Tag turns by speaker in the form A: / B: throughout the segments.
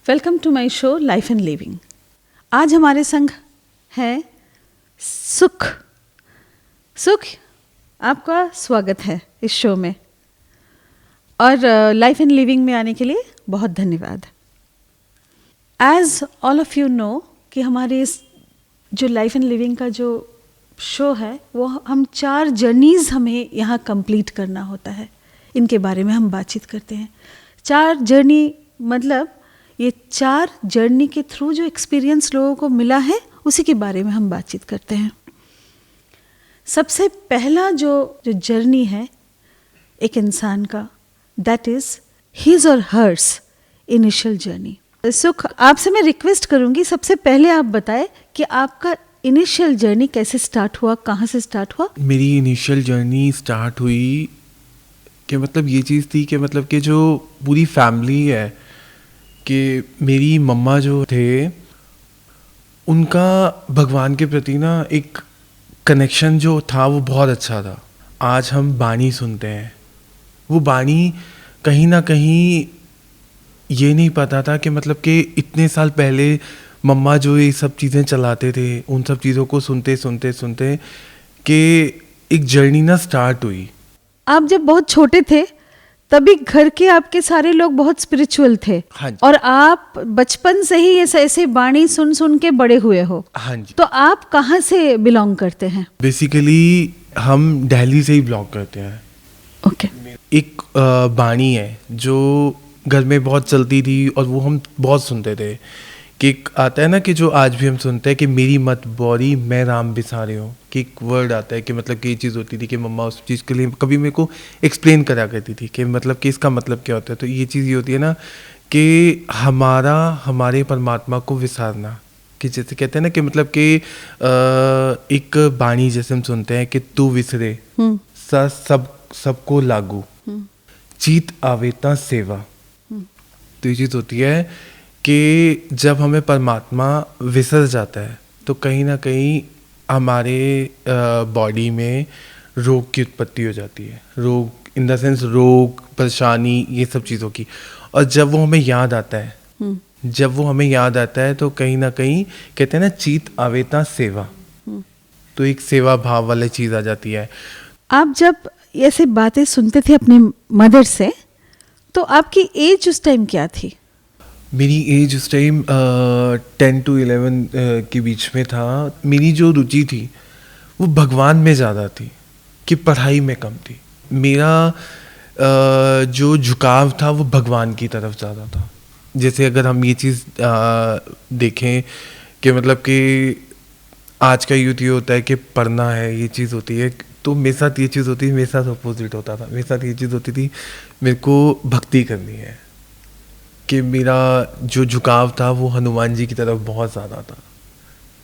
A: Welcome to my show life and living. आज हमारे संग है सुख। सुख, आपका स्वागत है इस शो में और लाइफ एंड लिविंग में आने के लिए बहुत धन्यवाद। As all of you know कि हमारे इस जो लाइफ एंड लिविंग का जो शो है वो हम 4 जर्नीज़ हमें यहाँ कंप्लीट करना होता है। इनके बारे में हम बातचीत करते हैं। 4 जर्नी मतलब ये 4 जर्नी के थ्रू जो एक्सपीरियंस लोगों को मिला है उसी के बारे में हम बातचीत करते हैं। सबसे पहला जो जर्नी है एक इंसान का, दैट इज़ हिज और हर्स इनिशियल जर्नी। सुख, आपसे मैं रिक्वेस्ट करूंगी सबसे पहले आप बताएं कि आपका इनिशियल जर्नी कैसे स्टार्ट हुआ, कहाँ से स्टार्ट हुआ?
B: मेरी इनिशियल जर्नी स्टार्ट हुई कि मतलब ये चीज़ थी कि मतलब कि जो पूरी फैमिली है कि मेरी मम्मा जो थे उनका भगवान के प्रति ना एक कनेक्शन जो था वो बहुत अच्छा था। आज हम बाणी सुनते हैं, वो बाणी कहीं ना कहीं ये नहीं पता था कि मतलब कि इतने साल पहले मम्मा जो ये सब चीज़ें चलाते थे उन सब चीज़ों को सुनते सुनते सुनते कि एक जर्नी ना स्टार्ट हुई।
A: आप जब बहुत छोटे थे तभी घर के आपके सारे लोग बहुत स्पिरिचुअल थे।
B: हाँ जी।
A: और आप बचपन से ही ऐसे बाणी सुन सुन के बड़े हुए हो।
B: हाँ जी।
A: तो आप कहाँ से बिलोंग करते हैं?
B: बेसिकली हम दिल्ली से ही बिलोंग करते हैं।
A: ओके।
B: एक बाणी है जो घर में बहुत चलती थी और वो हम बहुत सुनते थे कि एक आता है ना कि जो आज भी हम सुनते हैं कि मेरी मत बोरी मैं राम बिसारे हूँ, कि एक वर्ड आता है कि मतलब कि ये चीज़ होती थी कि मम्मा उस चीज़ के लिए कभी मेरे को एक्सप्लेन करा करती थी कि मतलब कि इसका मतलब क्या होता है। तो ये चीज़ ये होती है ना कि हमारे परमात्मा को विसारना, कि जैसे कहते हैं ना कि मतलब कि एक बाणी जैसे हम सुनते हैं कि तू विसरे सबको लागू चीत आवेता सेवा। तो ये चीज़ होती है कि जब हमें परमात्मा विसर जाता है तो कहीं ना कहीं हमारे बॉडी में रोग की उत्पत्ति हो जाती है। रोग इन द सेंस रोग, परेशानी, ये सब चीज़ों की। और जब वो हमें याद आता है तो कहीं ना कहीं कहते हैं ना चीत आवेता सेवा, तो एक सेवा भाव वाली चीज़ आ जाती है।
A: आप जब ऐसे बातें सुनते थे अपनी मदर से तो आपकी एज उस टाइम क्या थी?
B: मेरी एज उस टाइम 10 to 11 के बीच में था। मेरी जो रुचि थी वो भगवान में ज़्यादा थी कि पढ़ाई में कम थी। मेरा जो झुकाव था वो भगवान की तरफ ज़्यादा था। जैसे अगर हम ये चीज़ देखें कि मतलब कि आज का यूथ ये होता है कि पढ़ना है, ये चीज़ होती है, तो मेरे साथ ये चीज़ होती थी, मेरे साथ अपोजिट होता था। मेरे साथ ये चीज़ होती थी मेरे को भक्ति करनी है, कि मेरा जो झुकाव था वो हनुमान जी की तरफ बहुत ज़्यादा था।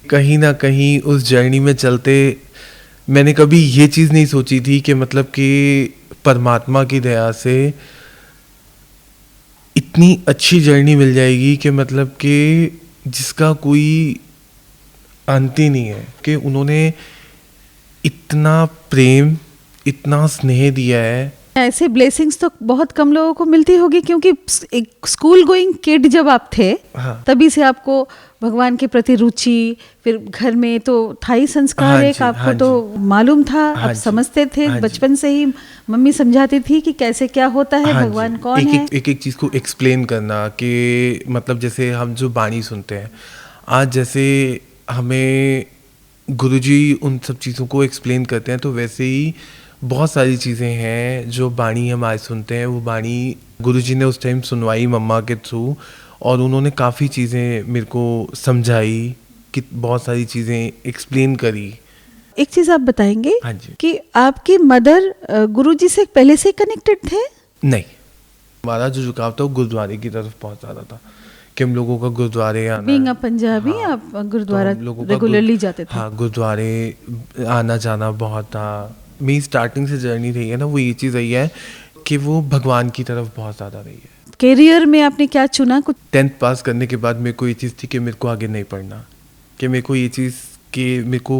B: कहीं ना कहीं उस जर्नी में चलते मैंने कभी ये चीज़ नहीं सोची थी कि मतलब कि परमात्मा की दया से इतनी अच्छी जर्नी मिल जाएगी कि मतलब कि जिसका कोई अंत ही नहीं है, कि उन्होंने इतना प्रेम, इतना स्नेह दिया है।
A: ऐसे ब्लेसिंग्स तो बहुत कम लोगों को मिलती होगी, क्योंकि एक स्कूल गोइंग किड जब आप थे तभी से आपको भगवान के प्रति रुचि, फिर घर में तो था ही संस्कार एक, आपको तो मालूम था, आप समझते थे बचपन से ही। मम्मी समझाती थी कि कैसे क्या होता है, भगवान कौन है।
B: एक चीज़ को एक्सप्लेन करना कि मतलब जैसे हम जो बाणी सुनते हैं आज, जैसे हमें गुरुजी उन सब चीज़ों को एक्सप्लेन करते हैं, तो वैसे ही बहुत सारी चीज़ें हैं जो बाणी हम आज सुनते हैं। वो बाणी गुरुजी ने उस टाइम सुनवाई मम्मा के थ्रू, और उन्होंने काफ़ी चीज़ें मेरे को समझाई, कि बहुत सारी चीज़ें एक्सप्लेन करी।
A: एक चीज़ आप बताएंगे?
B: हाँ जी।
A: कि आपकी मदर गुरुजी से पहले से कनेक्टेड थे?
B: नहीं, हमारा जो झुकाव था वो गुरुद्वारे की तरफ बहुत ज़्यादा था, कि हम लोगों का गुरुद्वारे आना।
A: बीइंग अ पंजाबी, आप गुरुद्वारा रेगुलरली जाते थे?
B: हाँ, गुरुद्वारे आना जाना बहुत था। मेरी स्टार्टिंग से जर्नी रही है ना, वो ये चीज़ रही है कि वो भगवान की तरफ बहुत ज़्यादा रही है।
A: कैरियर में आपने क्या चुना? कुछ
B: 10th पास करने के बाद मेरे को ये चीज़ थी कि मेरे को आगे नहीं पढ़ना, कि मेरे को ये चीज़ कि मेरे को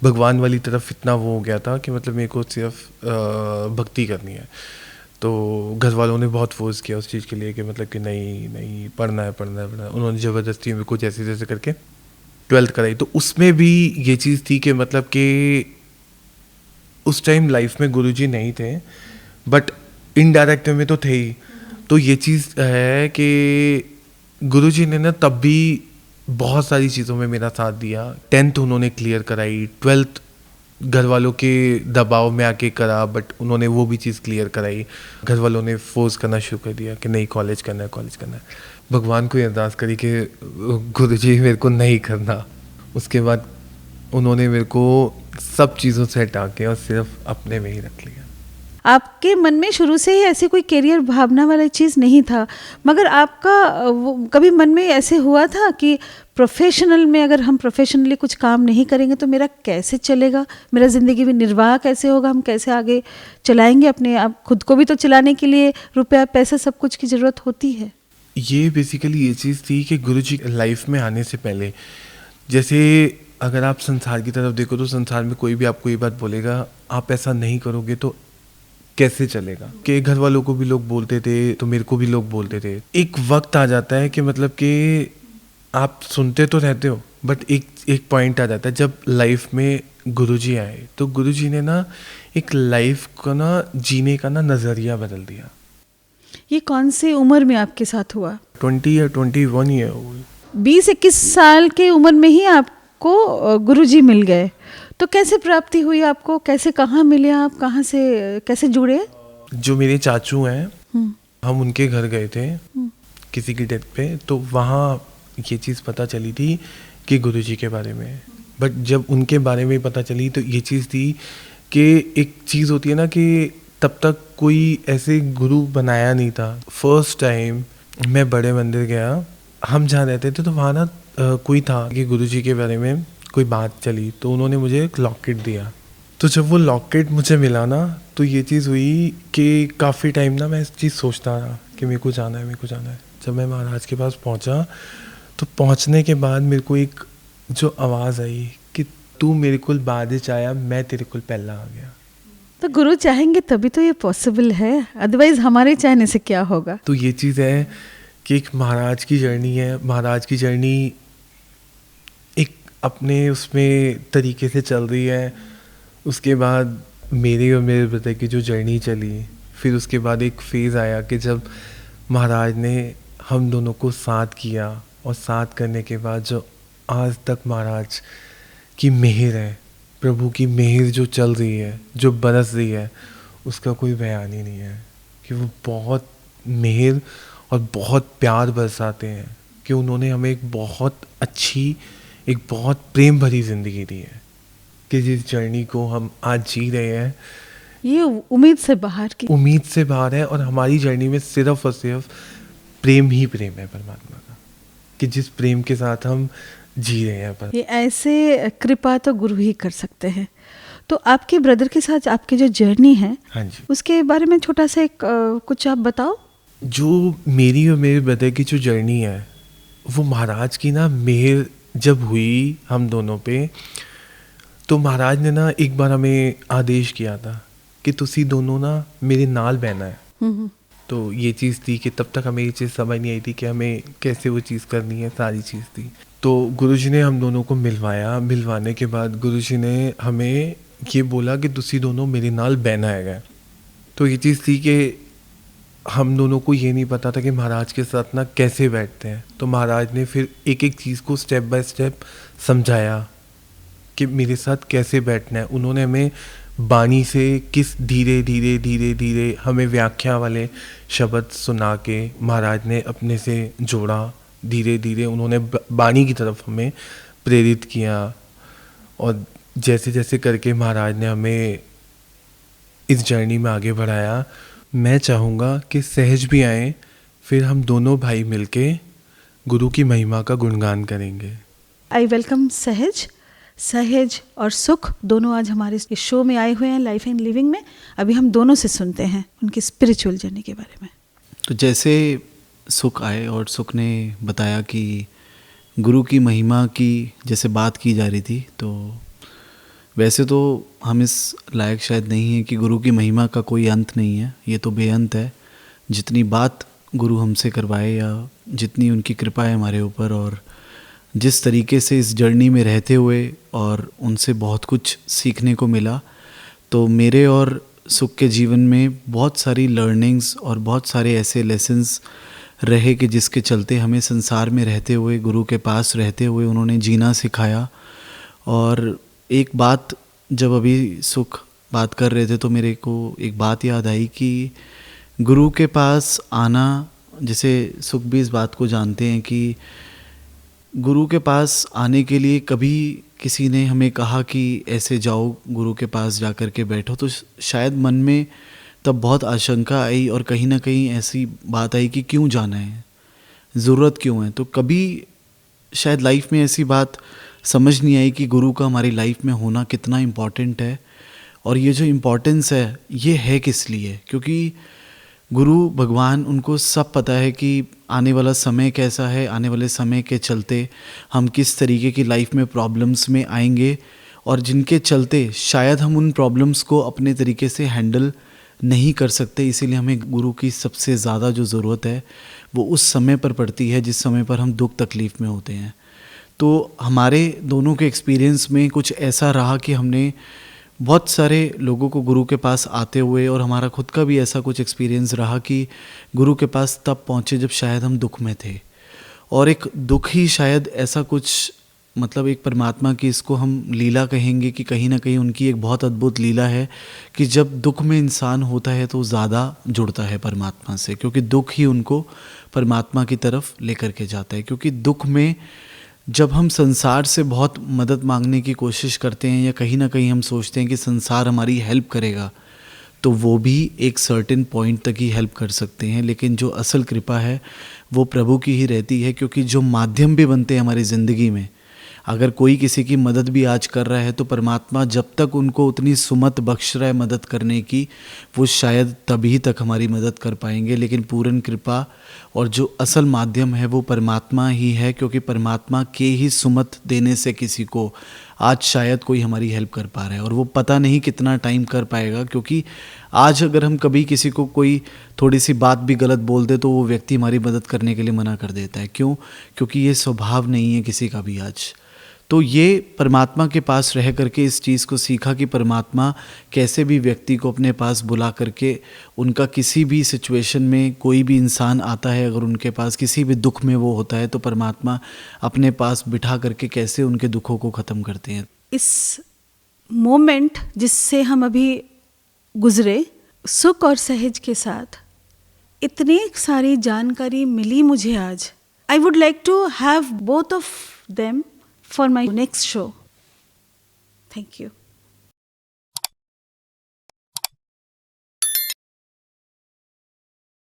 B: भगवान वाली तरफ इतना वो हो गया था कि मतलब मेरे को सिर्फ भक्ति करनी है। तो घर वालों ने बहुत फोर्स किया उस चीज़ के लिए कि मतलब कि नहीं नहीं पढ़ना है पढ़ना है पढ़ना है। उन्होंने ज़बरदस्ती मेरे को जैसे जैसे करके 12th कराई। तो उसमें भी ये चीज़ थी कि मतलब कि उस टाइम लाइफ में गुरुजी नहीं थे, बट इनडायरेक्ट में तो थे ही। तो ये चीज़ है कि गुरुजी ने ना तब भी बहुत सारी चीज़ों में मेरा साथ दिया। 10th उन्होंने क्लियर कराई, 12th घर वालों के दबाव में आके करा, बट उन्होंने वो भी चीज़ क्लियर कराई। घर वालों ने फोर्स करना शुरू कर दिया कि नहीं कॉलेज करना है कॉलेज करना है। भगवान को अरदास करी कि गुरुजी मेरे को नहीं करना। उसके बाद उन्होंने मेरे को सब चीज़ों से हटा के और सिर्फ अपने में ही रख लिया।
A: आपके मन में शुरू से ही ऐसी कोई करियर भावना वाला चीज़ नहीं था, मगर आपका वो कभी मन में ऐसे हुआ था कि प्रोफेशनल में अगर हम प्रोफेशनली कुछ काम नहीं करेंगे तो मेरा कैसे चलेगा, मेरा ज़िंदगी में निर्वाह कैसे होगा, हम कैसे आगे चलाएंगे अपने आप खुद को भी तो चलाने के लिए रुपया पैसा सब कुछ की ज़रूरत होती है।
B: ये बेसिकली ये चीज़ थी कि गुरुजी लाइफ में आने से पहले, जैसे अगर आप संसार की तरफ देखो तो संसार में कोई भी आपको ये बात बोलेगा आप ऐसा नहीं करोगे तो कैसे चलेगा। कि घर वालों को भी लोग बोलते थे तो मेरे को भी लोग बोलते थे। एक वक्त आ जाता है कि मतलब कि आप सुनते तो रहते हो, बट एक पॉइंट आ जाता है जब लाइफ में गुरुजी आए। तो गुरुजी ने ना एक लाइफ को ना जीने का ना नज़रिया बदल दिया।
A: ये कौन सी उम्र में आपके साथ हुआ?
B: 20 या 21 ईयर हो गई।
A: 20-21 साल के उम्र में ही आपको गुरुजी मिल गए, तो कैसे प्राप्ति हुई आपको, कैसे कहाँ मिले आप, कहाँ से कैसे जुड़े?
B: जो मेरे चाचू हैं हम उनके घर गए थे किसी की डेथ पे, तो वहाँ ये चीज़ पता चली थी कि गुरुजी के बारे में। बट जब उनके बारे में पता चली तो ये चीज़ थी कि एक चीज़ होती है ना कि तब तक कोई ऐसे गुरु बनाया नहीं था। फर्स्ट टाइम मैं बड़े मंदिर गया, हम जहाँ रहते थे तो वहाँ ना कोई था कि गुरुजी के बारे में कोई बात चली, तो उन्होंने मुझे एक लॉकेट दिया। तो जब वो लॉकेट मुझे मिला ना तो ये चीज़ हुई कि काफ़ी टाइम ना मैं इस चीज़ सोचता रहा कि मेरे को जाना है मेरे को जाना है। जब मैं महाराज के पास पहुँचा तो पहुँचने के बाद मेरे को एक जो आवाज़ आई कि तू मेरे को बाद आया, मैं तेरे को पहला आ गया।
A: तो गुरु चाहेंगे तभी तो ये पॉसिबल है, अदरवाइज हमारे चाहने से क्या होगा।
B: तो ये चीज़ है कि एक महाराज की जर्नी है। महाराज की जर्नी एक अपने उसमें तरीके से चल रही है। उसके बाद मेरे और मेरे ब्रदर की जो जर्नी चली, फिर उसके बाद एक फेज़ आया कि जब महाराज ने हम दोनों को साथ किया, और साथ करने के बाद जो आज तक महाराज की मेहर है, प्रभु की मेहर जो चल रही है, जो बरस रही है, उसका कोई बयान ही नहीं है। कि वो बहुत मेहर और बहुत प्यार बरसाते हैं कि उन्होंने हमें एक बहुत अच्छी, एक बहुत प्रेम भरी ज़िंदगी दी है कि जिस जर्नी को हम आज जी रहे हैं
A: ये उम्मीद से बाहर की,
B: उम्मीद से बाहर है। और हमारी जर्नी में सिर्फ और सिर्फ प्रेम ही प्रेम है परमात्मा का, कि जिस प्रेम के साथ हम जी रहे हैं पर।
A: ये ऐसे कृपा तो गुरु ही कर सकते हैं। तो आपके ब्रदर के साथ आपकी जो जर्नी है,
B: हाँ जी,
A: उसके बारे में छोटा सा एक कुछ आप बताओ।
B: जो मेरी और मेरे ब्रदर की जो जर्नी है वो महाराज की ना मेहर जब हुई हम दोनों पे, तो महाराज ने ना एक बार हमें आदेश किया था कि तुसी दोनों ना मेरे नाल बहना है। तो ये चीज़ थी कि तब तक हमें ये चीज़ समझ नहीं आई थी कि हमें कैसे वो चीज़ करनी है, सारी चीज़ थी। तो गुरुजी ने हम दोनों को मिलवाया। मिलवाने के बाद गुरुजी ने हमें ये बोला कि तुसी दोनों मेरे नाल बहना है। तो ये चीज़ थी कि हम दोनों को ये नहीं पता था कि महाराज के साथ ना कैसे बैठते हैं। तो महाराज ने फिर एक एक चीज़ को स्टेप बाय स्टेप समझाया कि मेरे साथ कैसे बैठना है। उन्होंने हमें बानी से किस धीरे धीरे धीरे धीरे हमें व्याख्या वाले शब्द सुना के महाराज ने अपने से जोड़ा। धीरे धीरे उन्होंने बानी की तरफ हमें प्रेरित किया, और जैसे जैसे करके महाराज ने हमें इस जर्नी में आगे बढ़ाया। मैं चाहूँगा कि सहज भी आए, फिर हम दोनों भाई मिलके गुरु की महिमा का गुणगान करेंगे।
A: आई वेलकम सहज। सहज और सुख दोनों आज हमारे इस शो में आए हुए हैं लाइफ एंड लिविंग में। अभी हम दोनों से सुनते हैं उनकी स्पिरिचुअल जर्नी के बारे में।
C: तो जैसे सुख आए और सुख ने बताया कि गुरु की महिमा की जैसे बात की जा रही थी, तो वैसे तो हम इस लायक शायद नहीं हैं कि गुरु की महिमा का कोई अंत नहीं है, ये तो बेअंत है। जितनी बात गुरु हमसे करवाए या जितनी उनकी कृपा है हमारे ऊपर, और जिस तरीके से इस जर्नी में रहते हुए और उनसे बहुत कुछ सीखने को मिला, तो मेरे और सुख के जीवन में बहुत सारी लर्निंग्स और बहुत सारे ऐसे लेसन्स रहे कि जिसके चलते हमें संसार में रहते हुए, गुरु के पास रहते हुए उन्होंने जीना सिखाया। और एक बात जब अभी सुख बात कर रहे थे तो मेरे को एक बात याद आई कि गुरु के पास आना, जैसे सुख भी इस बात को जानते हैं कि गुरु के पास आने के लिए कभी किसी ने हमें कहा कि ऐसे जाओ गुरु के पास जा कर के बैठो, तो शायद मन में तब बहुत आशंका आई और कहीं ना कहीं ऐसी बात आई कि क्यों जाना है, ज़रूरत क्यों है। तो कभी शायद लाइफ में ऐसी बात समझ नहीं आई कि गुरु का हमारी लाइफ में होना कितना इम्पॉर्टेंट है, और ये जो इम्पोर्टेंस है ये है किस लिए, क्योंकि गुरु भगवान, उनको सब पता है कि आने वाला समय कैसा है, आने वाले समय के चलते हम किस तरीके की लाइफ में प्रॉब्लम्स में आएंगे, और जिनके चलते शायद हम उन प्रॉब्लम्स को अपने तरीके से हैंडल नहीं कर सकते। इसीलिए हमें गुरु की सबसे ज़्यादा जो ज़रूरत है वो उस समय पर पड़ती है जिस समय पर हम दुख तकलीफ़ में होते हैं। तो हमारे दोनों के एक्सपीरियंस में कुछ ऐसा रहा कि हमने बहुत सारे लोगों को गुरु के पास आते हुए, और हमारा खुद का भी ऐसा कुछ एक्सपीरियंस रहा कि गुरु के पास तब पहुँचे जब शायद हम दुख में थे, और एक दुख ही शायद ऐसा कुछ, मतलब एक परमात्मा की, इसको हम लीला कहेंगे कि कहीं ना कहीं उनकी एक बहुत अद्भुत लीला है कि जब दुख में इंसान होता है तो ज़्यादा जुड़ता है परमात्मा से, क्योंकि दुख ही उनको परमात्मा की तरफ लेकर के जाता है। क्योंकि दुख में जब हम संसार से बहुत मदद मांगने की कोशिश करते हैं या कहीं ना कहीं हम सोचते हैं कि संसार हमारी हेल्प करेगा, तो वो भी एक सर्टेन पॉइंट तक ही हेल्प कर सकते हैं, लेकिन जो असल कृपा है वो प्रभु की ही रहती है। क्योंकि जो माध्यम भी बनते हैं हमारी ज़िंदगी में, अगर कोई किसी की मदद भी आज कर रहा है तो परमात्मा जब तक उनको उतनी सुमत बख्श रहा है मदद करने की, वो शायद तभी तक हमारी मदद कर पाएंगे। लेकिन पूर्ण कृपा और जो असल माध्यम है वो परमात्मा ही है, क्योंकि परमात्मा के ही सुमत देने से किसी को आज शायद कोई हमारी हेल्प कर पा रहा है, और वो पता नहीं कितना टाइम कर पाएगा। क्योंकि आज अगर हम कभी किसी को कोई थोड़ी सी बात भी गलत बोल दे तो वो व्यक्ति हमारी मदद करने के लिए मना कर देता है। क्यों? क्योंकि ये स्वभाव नहीं है किसी का भी आज। तो ये परमात्मा के पास रह करके इस चीज़ को सीखा कि परमात्मा कैसे भी व्यक्ति को अपने पास बुला करके, उनका किसी भी सिचुएशन में कोई भी इंसान आता है, अगर उनके पास किसी भी दुख में वो होता है, तो परमात्मा अपने पास बिठा करके कैसे उनके दुखों को ख़त्म करते हैं।
A: इस मोमेंट जिससे हम अभी गुजरे, सुख और सहज के साथ इतनी सारी जानकारी मिली मुझे आज। I would like to have both of them for my next show. Thank you.